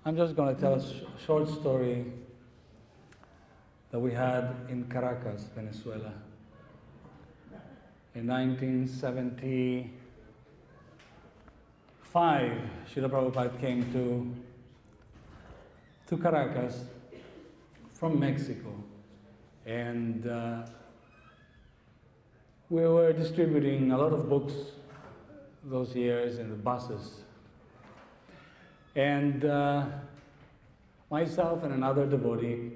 I'm just going to tell a short story that we had in Caracas, Venezuela. In 1975, Srila Prabhupada came to Caracas from Mexico. And we were distributing a lot of books those years in the buses. And myself and another devotee,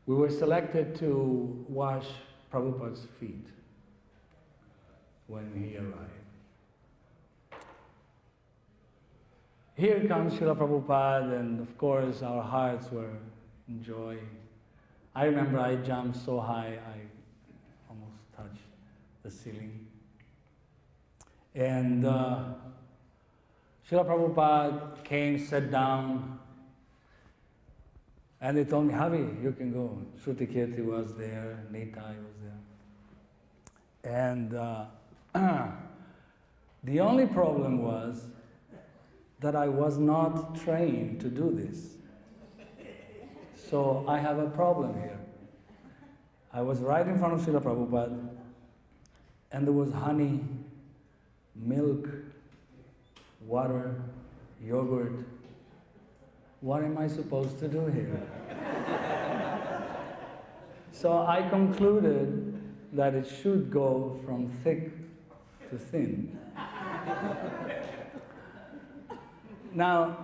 we were selected to wash Prabhupada's feet when he arrived. Here comes Srila Prabhupada, and of course our hearts were in joy. I remember I jumped so high I almost touched the ceiling. And Srila Prabhupada came, sat down, and they told me, Havi, you can go. Shruti Kirti was there, Nitai was there. And the only problem was that I was not trained to do this. So I have a problem here. I was right in front of Srila Prabhupada, and there was honey, milk, water, yogurt. What am I supposed to do here? So I concluded that it should go from thick to thin. Now,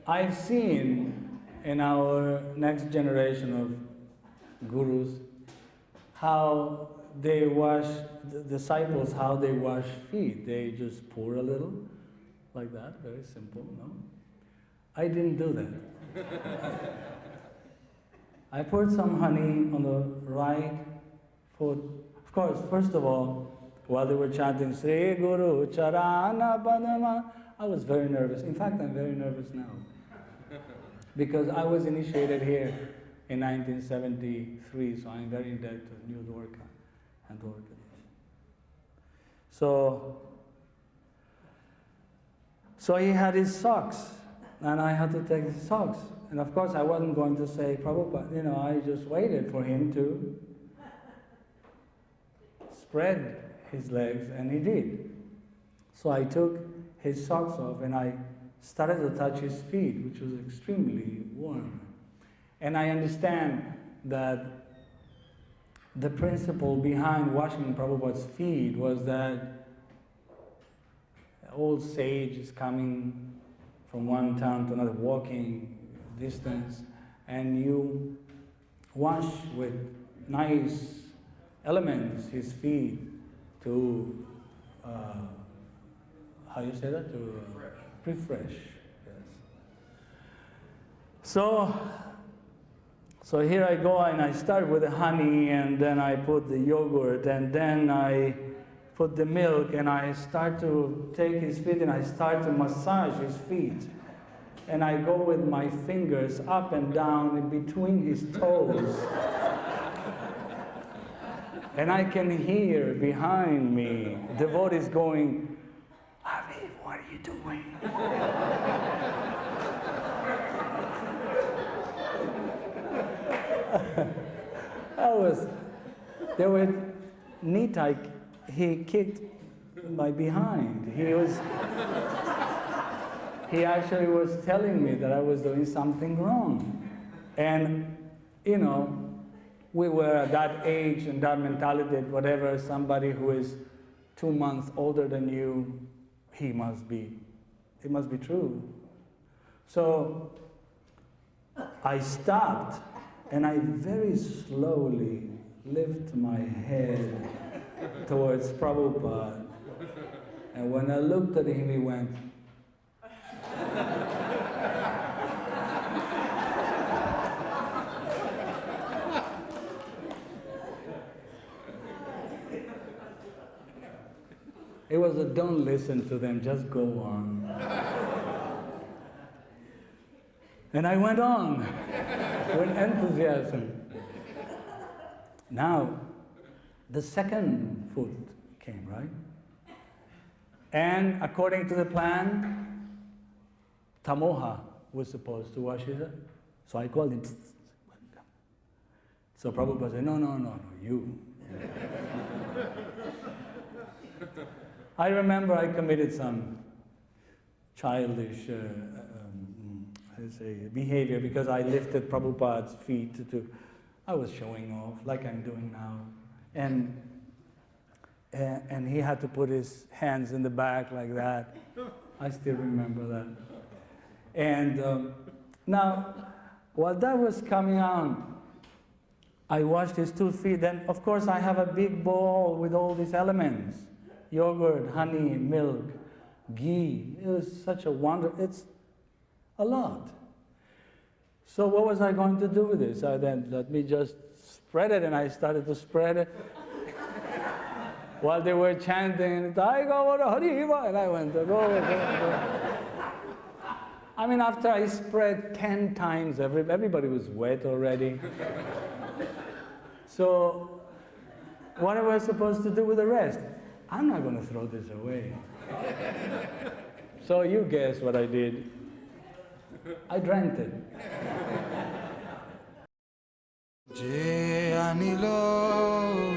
I've seen in our next generation of gurus how they wash, the disciples, how they wash feet. They just pour a little, like that, very simple, no? I didn't do that. I poured some honey on the right foot. Of course, first of all, while they were chanting, Sri Guru Charana Padama, I was very nervous. In fact, I'm very nervous now. Because I was initiated here in 1973, so I'm very indebted to New Dwarka and Dwarka. So he had his socks, and I had to take his socks. And of course, I wasn't going to say, Prabhupada, I just waited for him to spread his legs, and he did. So I took his socks off, and I started to touch his feet, which was extremely warm. And I understand that the principle behind washing Prabhupada's feet was that old sage is coming from one town to another, walking distance, and you wash with nice elements his feet to, how you say that? To refresh. Yes. So here I go, and I start with the honey, and then I put the yogurt, and then I put the milk, and I start to take his feet, and I start to massage his feet. And I go with my fingers up and down in between his toes. And I can hear behind me devotees going, Havi, what are you doing? There were Nitai, he kicked my behind. He actually was telling me that I was doing something wrong. And, we were at that age and that mentality that whatever somebody who is 2 months older than you, it must be true. So I stopped, and I very slowly lift my head towards Prabhupada. And when I looked at him, he went, it was a don't listen to them, just go on. And I went on with enthusiasm. Now, the second foot came, right? And according to the plan, tamoha, was supposed to wash his hands. So I called him. So Prabhupada said, no, you. I remember I committed some childish behavior because I lifted Prabhupada's feet I was showing off like I'm doing now. And he had to put his hands in the back like that. I still remember that. And now, while that was coming on, I washed his 2 feet. Then, of course, I have a big bowl with all these elements. Yogurt, honey, milk, ghee. It was such a wonder. It's a lot. So what was I going to do with this? I then, let me just spread it, and I started to spread it. While they were chanting, Hariva, and I went, go. I mean, after I spread 10 times, everybody was wet already. So, what am I supposed to do with the rest? I'm not going to throw this away. So you guess what I did. I drank it. Je anilo